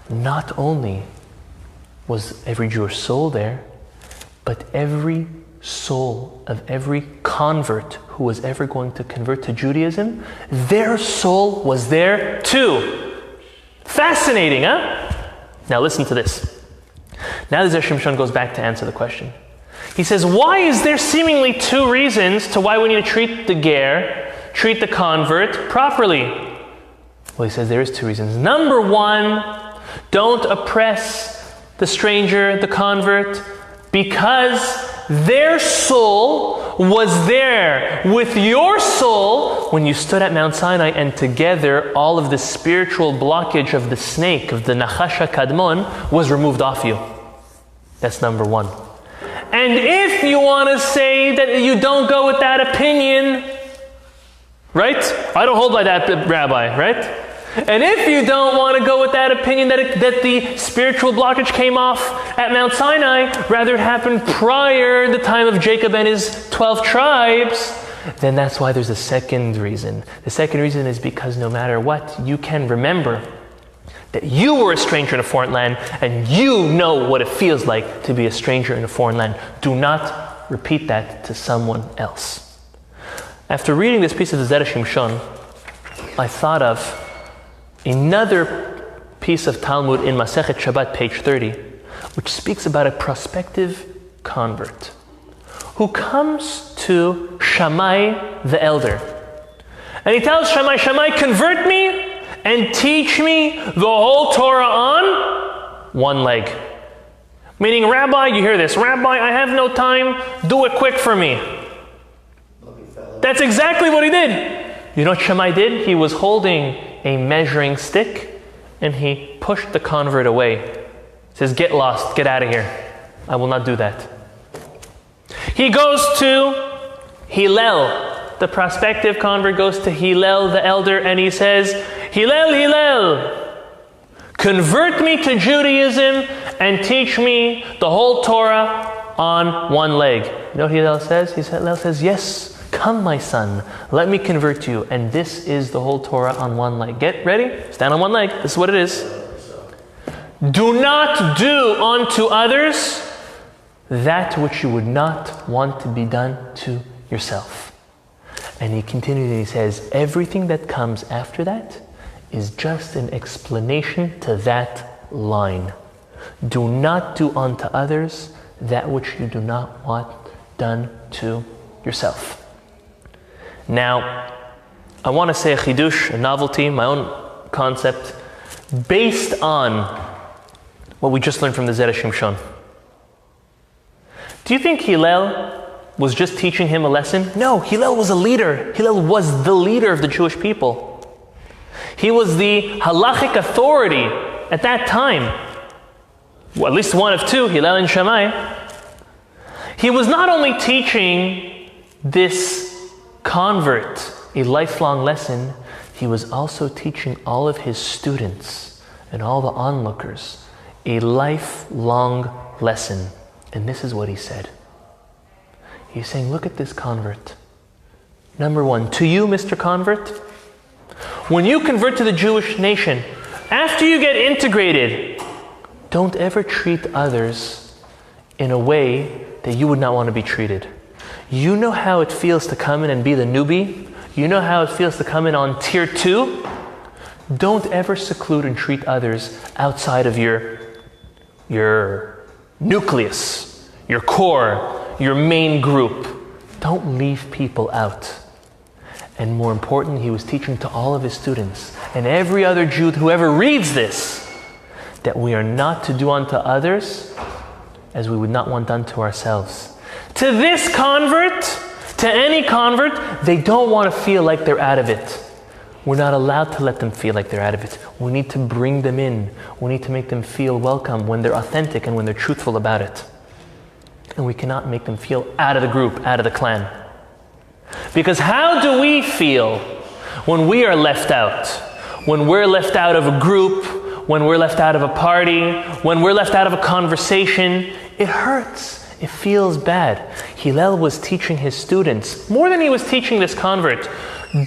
Not only was every Jewish soul there, but every soul of every convert who was ever going to convert to Judaism, their soul was there too. Fascinating, huh? Now listen to this. Now the Zera Shimshon goes back to answer the question. He says, why is there seemingly two reasons to why we need to treat the ger, treat the convert properly? Well, he says there is two reasons. Number one, don't oppress the stranger, the convert, because their soul was there with your soul when you stood at Mount Sinai, and together all of the spiritual blockage of the snake, of the Nachash HaKadmon, was removed off you. That's number one. And if you want to say that you don't go with that opinion, right? I don't hold by that, Rabbi, right? And if you don't want to go with that opinion that the spiritual blockage came off at Mount Sinai, rather it happened prior the time of Jacob and his 12 tribes, then that's why there's a second reason. The second reason is because no matter what, you can remember that you were a stranger in a foreign land and you know what it feels like to be a stranger in a foreign land. Do not repeat that to someone else. After reading this piece of the Zera Shimshon, I thought of another piece of Talmud in Masechet Shabbat, page 30, which speaks about a prospective convert who comes to Shammai the elder. And he tells Shammai, Shammai, convert me and teach me the whole Torah on one leg. Meaning, Rabbi, you hear this, Rabbi, I have no time, do it quick for me. That's exactly what he did. You know what Shammai did? He was holding a measuring stick and he pushed the convert away. He says, get lost, get out of here. I will not do that. He goes to Hillel. The prospective convert goes to Hillel, the elder, and he says, Hillel, Hillel, convert me to Judaism and teach me the whole Torah on one leg. You know what Hillel says? Hillel says, yes, come my son, let me convert you. And this is the whole Torah on one leg. Get ready? Stand on one leg. This is what it is. Do not do unto others that which you would not want to be done to yourself. And he continues and he says, everything that comes after that is just an explanation to that line. Do not do unto others that which you do not want done to yourself. Now, I want to say a chidush, a novelty, my own concept, based on what we just learned from the Zera Shimshon. Do you think Hillel was just teaching him a lesson? No, Hillel was a leader. Hillel was the leader of the Jewish people. He was the halachic authority at that time. Well, at least one of two, Hillel and Shammai. He was not only teaching this convert a lifelong lesson, he was also teaching all of his students and all the onlookers a lifelong lesson. And this is what he said. He's saying, look at this convert. Number one, to you, Mr. Convert, when you convert to the Jewish nation, after you get integrated, don't ever treat others in a way that you would not want to be treated. You know how it feels to come in and be the newbie? You know how it feels to come in on tier 2? Don't ever seclude and treat others outside of your nucleus, your core, your main group. Don't leave people out. And more important, he was teaching to all of his students and every other Jew who ever reads this, that we are not to do unto others as we would not want done to ourselves. To this convert, to any convert, they don't want to feel like they're out of it. We're not allowed to let them feel like they're out of it. We need to bring them in. We need to make them feel welcome when they're authentic and when they're truthful about it. And we cannot make them feel out of the group, out of the clan. Because how do we feel when we are left out? When we're left out of a group, when we're left out of a party, when we're left out of a conversation? It hurts. It feels bad. Hillel was teaching his students, more than he was teaching this convert,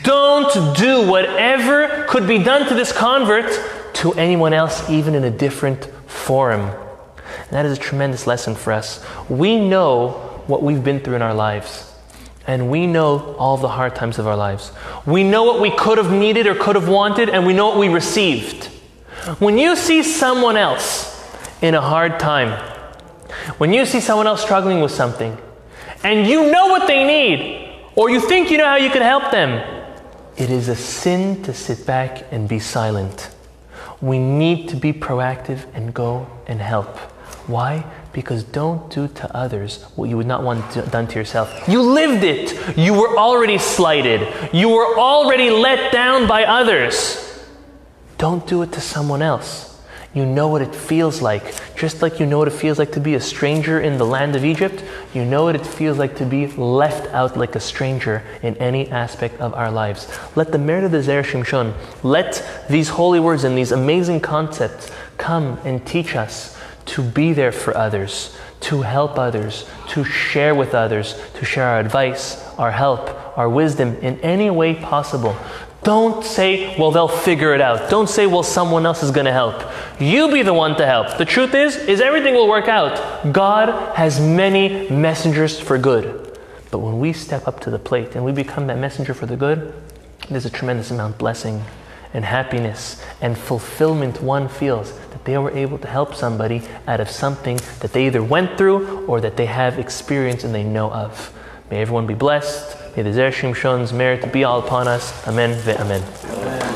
don't do whatever could be done to this convert to anyone else, even in a different forum. And that is a tremendous lesson for us. We know what we've been through in our lives. And we know all the hard times of our lives. We know what we could have needed or could have wanted, and we know what we received. When you see someone else in a hard time, when you see someone else struggling with something, and you know what they need, or you think you know how you can help them, it is a sin to sit back and be silent. We need to be proactive and go and help. Why? Because don't do to others what you would not want done to yourself. You lived it. You were already slighted. You were already let down by others. Don't do it to someone else. You know what it feels like. Just like you know what it feels like to be a stranger in the land of Egypt, you know what it feels like to be left out like a stranger in any aspect of our lives. Let the merit of the Zera Shimshon, let these holy words and these amazing concepts come and teach us to be there for others, to help others, to share with others, to share our advice, our help, our wisdom in any way possible. Don't say, well, they'll figure it out. Don't say, well, someone else is going to help. You be the one to help. The truth is everything will work out. God has many messengers for good. But when we step up to the plate and we become that messenger for the good, there's a tremendous amount of blessing and happiness and fulfillment one feels that they were able to help somebody out of something that they either went through or that they have experienced and they know of. May everyone be blessed. May the Zera Shimshon's merit be all upon us. Amen ve'amen.